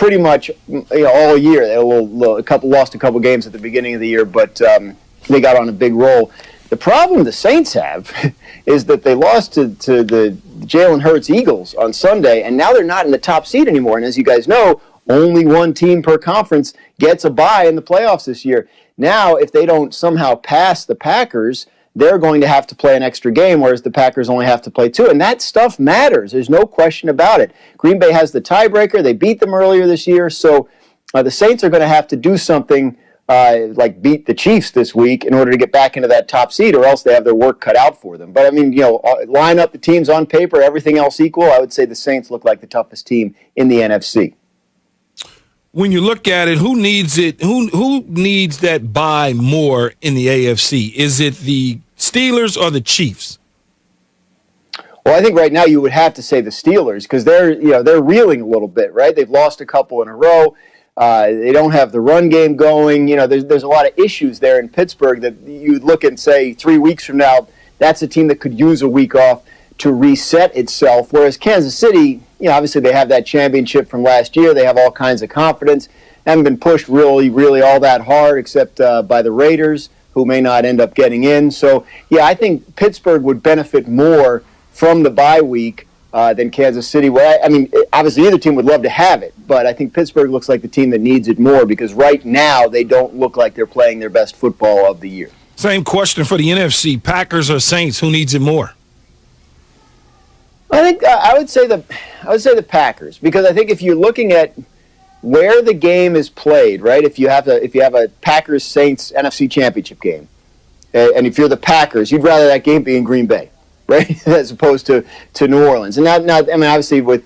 pretty much all year. They had lost a couple games at the beginning of the year, but they got on a big roll. The problem the Saints have is that they lost to the Jalen Hurts Eagles on Sunday, and now they're not in the top seed anymore. And as you guys know, only one team per conference gets a bye in the playoffs this year. Now, if they don't somehow pass the Packers, they're going to have to play an extra game, whereas the Packers only have to play 2. And that stuff matters. There's no question about it. Green Bay has the tiebreaker. They beat them earlier this year. So the Saints are going to have to do something like beat the Chiefs this week in order to get back into that top seed, or else they have their work cut out for them. But, I mean, line up the teams on paper, everything else equal, I would say the Saints look like the toughest team in the NFC. When you look at it, who needs it? Who needs that bye more in the AFC? Is it the Steelers or the Chiefs? Well, I think right now you would have to say the Steelers because they're reeling a little bit, right? They've lost a couple in a row. They don't have the run game going. There's a lot of issues there in Pittsburgh that you'd look and say 3 weeks from now, that's a team that could use a week off to reset itself. Whereas Kansas City, obviously they have that championship from last year. They have all kinds of confidence. Haven't been pushed really, really all that hard except by the Raiders, who may not end up getting in. So, I think Pittsburgh would benefit more from the bye week than Kansas City. Well, I mean, obviously either team would love to have it, but I think Pittsburgh looks like the team that needs it more because right now they don't look like they're playing their best football of the year. Same question for the NFC. Packers or Saints, who needs it more? I think I would say the Packers because I think if you're looking at where the game is played, right? If you have a Packers Saints NFC Championship game, and if you're the Packers, you'd rather that game be in Green Bay, right, as opposed to New Orleans. And not I mean, obviously with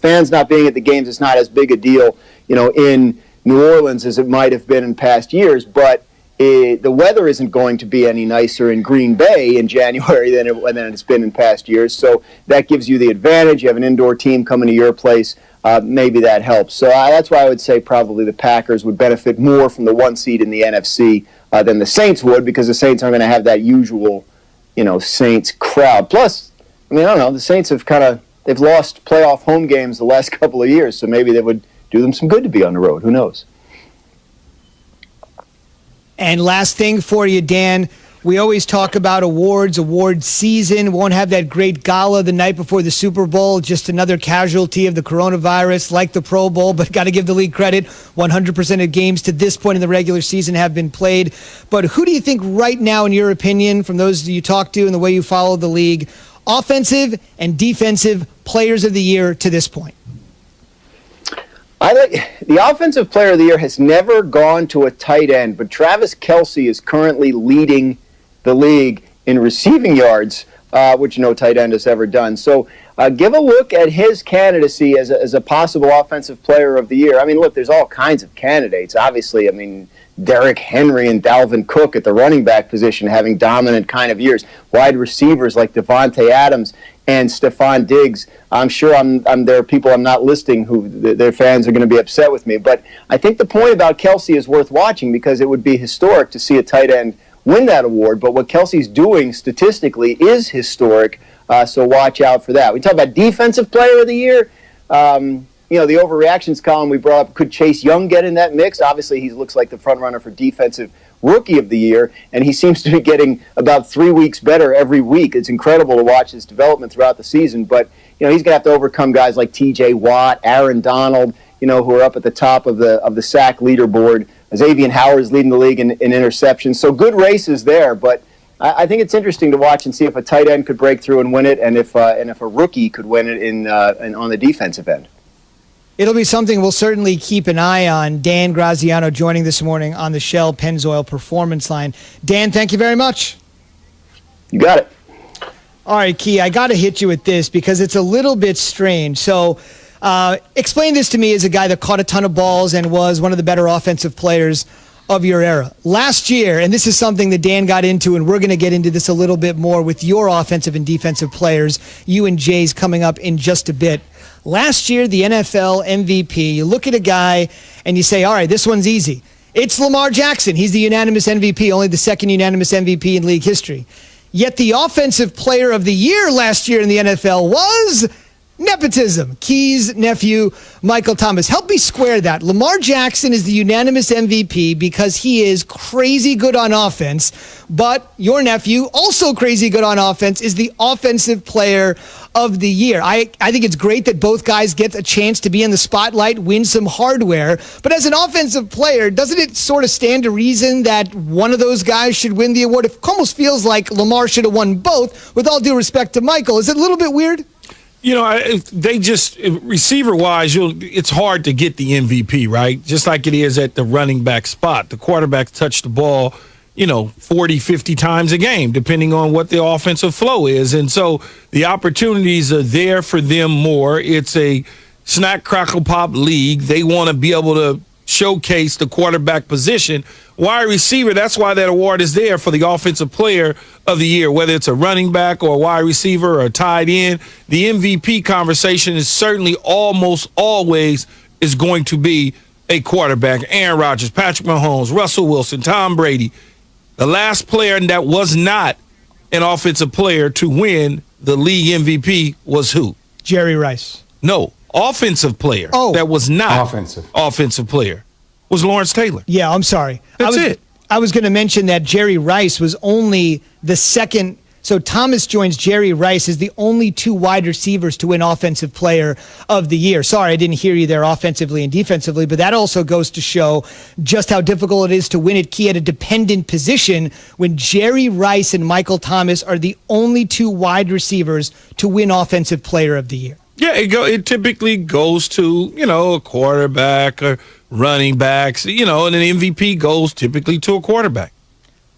fans not being at the games, it's not as big a deal, in New Orleans as it might have been in past years, but the weather isn't going to be any nicer in Green Bay in January than it's been in past years. So that gives you the advantage. You have an indoor team coming to your place. Maybe that helps. So that's why I would say probably the Packers would benefit more from the 1 seed in the NFC than the Saints would because the Saints aren't going to have that usual, Saints crowd. Plus, I mean, I don't know. The Saints they've lost playoff home games the last couple of years, so maybe that would do them some good to be on the road. Who knows? And last thing for you, Dan, we always talk about award season. Won't have that great gala the night before the Super Bowl, just another casualty of the coronavirus, like the Pro Bowl, but got to give the league credit. 100% of games to this point in the regular season have been played. But who do you think right now, in your opinion, from those you talk to and the way you follow the league, offensive and defensive players of the year to this point? I think the offensive player of the year has never gone to a tight end, but Travis Kelce is currently leading the league in receiving yards, which no tight end has ever done. So give a look at his candidacy as a possible offensive player of the year. I mean, look, there's all kinds of candidates. Obviously, I mean, Derrick Henry and Dalvin Cook at the running back position having dominant kind of years. Wide receivers like Devontae Adams and Stephon Diggs. I'm sure there are people I'm not listing who their fans are going to be upset with me. But I think the point about Kelce is worth watching because it would be historic to see a tight end win that award. But what Kelce's doing statistically is historic, so watch out for that. We talk about defensive player of the year. The overreactions column we brought up, could Chase Young get in that mix? Obviously, he looks like the front runner for defensive rookie of the year, and he seems to be getting about 3 weeks better every week. It's incredible to watch his development throughout the season, but he's going to have to overcome guys like T.J. Watt, Aaron Donald, who are up at the top of the sack leaderboard. Xavier Howard is leading the league in interceptions, so good races there, but I think it's interesting to watch and see if a tight end could break through and win it, and if a rookie could win it on the defensive end. It'll be something we'll certainly keep an eye on. Dan Graziano joining this morning on the Shell Pennzoil Performance Line. Dan, thank you very much. You got it. All right, Key, I got to hit you with this because it's a little bit strange. So explain this to me as a guy that caught a ton of balls and was one of the better offensive players of your era. Last year, and this is something that Dan got into, and we're going to get into this a little bit more with your offensive and defensive players, you and Jay's coming up in just a bit. Last year, the NFL MVP, you look at a guy and you say, all right, this one's easy. It's Lamar Jackson. He's the unanimous MVP, only the second unanimous MVP in league history. Yet the offensive player of the year last year in the NFL was Nepotism. Key's nephew, Michael Thomas. Help me square that. Lamar Jackson is the unanimous MVP because he is crazy good on offense, but your nephew, also crazy good on offense, is the offensive player of the year. I think it's great that both guys get a chance to be in the spotlight, win some hardware, but as an offensive player, doesn't it sort of stand to reason that one of those guys should win the award? It almost feels like Lamar should have won both, with all due respect to Michael. Is it a little bit weird? You know, they just, receiver-wise, it's hard to get the MVP, right? Just like it is at the running back spot. The quarterbacks touch the ball, 40, 50 times a game, depending on what the offensive flow is. And so the opportunities are there for them more. It's a snack, crackle, pop league. They want to be able to showcase the quarterback position. Wide receiver, that's why that award is there for the offensive player of the year, whether it's a running back or a wide receiver or a tight end. The MVP conversation is certainly almost always is going to be a quarterback. Aaron Rodgers, Patrick Mahomes, Russell Wilson, Tom Brady. The last player that was not an offensive player to win the league MVP was who? Jerry Rice. No, offensive player that was not offensive player was Lawrence Taylor. Yeah, I'm sorry. That's it. I was going to mention that Jerry Rice was only the second. So Thomas joins Jerry Rice as the only two wide receivers to win Offensive Player of the Year. Sorry, I didn't hear you there offensively and defensively, but that also goes to show just how difficult it is to win at key at a dependent position when Jerry Rice and Michael Thomas are the only two wide receivers to win Offensive Player of the Year. Yeah, it typically goes to, a quarterback or running backs, and an MVP goes typically to a quarterback.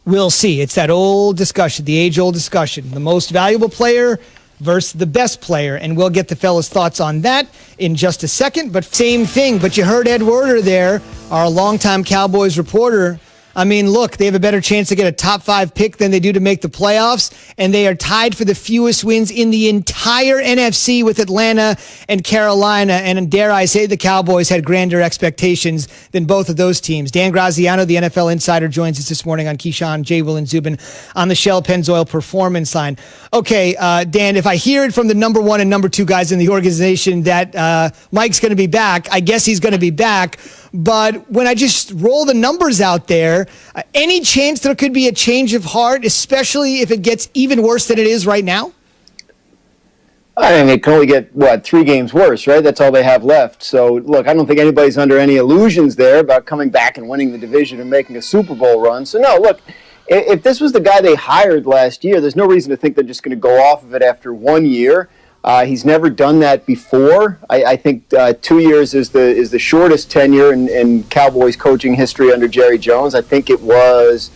We'll see. It's that old discussion, the age-old discussion. The most valuable player versus the best player, and we'll get the fellas' thoughts on that in just a second. But same thing, but you heard Ed Werder there, our longtime Cowboys reporter. I mean, look, they have a better chance to get a top 5 pick than they do to make the playoffs, and they are tied for the fewest wins in the entire NFC with Atlanta and Carolina. And dare I say, the Cowboys had grander expectations than both of those teams. Dan Graziano, the NFL insider, joins us this morning on Keyshawn, J. Will, and Zubin on the Shell Pennzoil Performance Line. Okay, Dan, if I hear it from the number 1 and number 2 guys in the organization that Mike's going to be back, I guess he's going to be back. But when I just roll the numbers out there, any chance there could be a change of heart, especially if it gets even worse than it is right now? I mean, it can only get, 3 games worse, right? That's all they have left. So, look, I don't think anybody's under any illusions there about coming back and winning the division and making a Super Bowl run. So, no, look, if this was the guy they hired last year, there's no reason to think they're just going to go off of it after 1 year. He's never done that before. I think 2 years is the shortest tenure in Cowboys coaching history under Jerry Jones. I think it was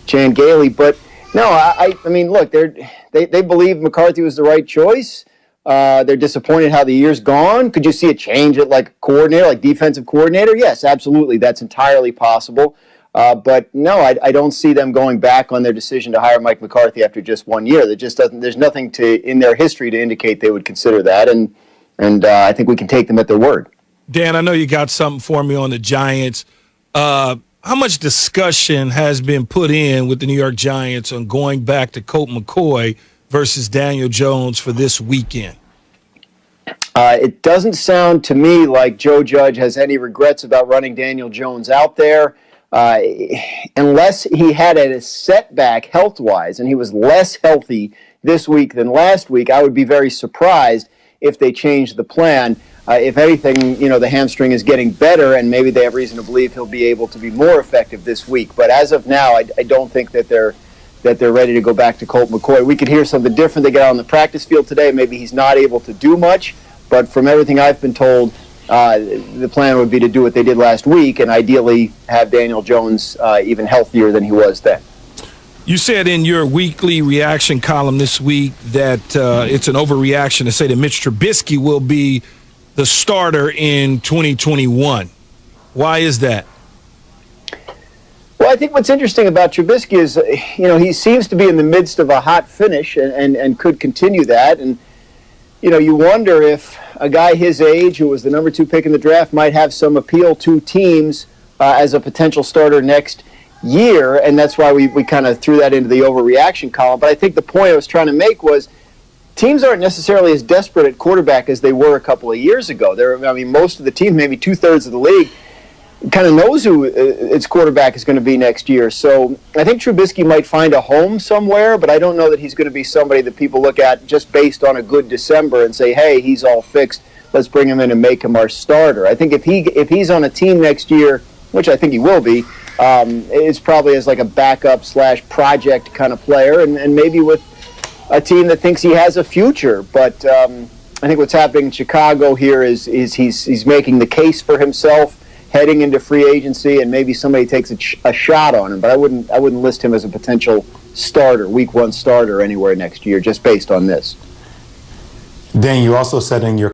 Chan Gailey. But no, I mean, look, they believe McCarthy was the right choice. They're disappointed how the year's gone. Could you see a change at like coordinator, like defensive coordinator? Yes, absolutely. That's entirely possible. But no, I don't see them going back on their decision to hire Mike McCarthy after just 1 year. There just doesn't. There's nothing in their history to indicate they would consider that, and I think we can take them at their word. Dan, I know you got something for me on the Giants. How much discussion has been put in with the New York Giants on going back to Colt McCoy versus Daniel Jones for this weekend? It doesn't sound to me like Joe Judge has any regrets about running Daniel Jones out there. Unless he had a setback health-wise and he was less healthy this week than last week, I would be very surprised if they changed the plan. If anything, the hamstring is getting better, and maybe they have reason to believe he'll be able to be more effective this week. But as of now, I don't think that they're ready to go back to Colt McCoy. We could hear something different. They get out on the practice field today. Maybe he's not able to do much, but from everything I've been told, the plan would be to do what they did last week and ideally have Daniel Jones even healthier than he was then. You said in your weekly reaction column this week that it's an overreaction to say that Mitch Trubisky will be the starter in 2021. Why is that? Well, I think what's interesting about Trubisky is, he seems to be in the midst of a hot finish and could continue that. And, you wonder if a guy his age, who was the number 2 pick in the draft, might have some appeal to teams as a potential starter next year. And that's why we kind of threw that into the overreaction column. But I think the point I was trying to make was teams aren't necessarily as desperate at quarterback as they were a couple of years ago. Most of the teams, maybe 2/3 of the league, kind of knows who its quarterback is going to be next year. So I think Trubisky might find a home somewhere, but I don't know that he's going to be somebody that people look at just based on a good December and say, hey, he's all fixed. Let's bring him in and make him our starter. I think if he's on a team next year, which I think he will be, it's probably as like a backup / project kind of player, and maybe with a team that thinks he has a future. But I think what's happening in Chicago here is he's making the case for himself heading into free agency, and maybe somebody takes a shot on him. But I wouldn't list him as a potential starter, week 1 starter anywhere next year, just based on this. Dan, you also said in your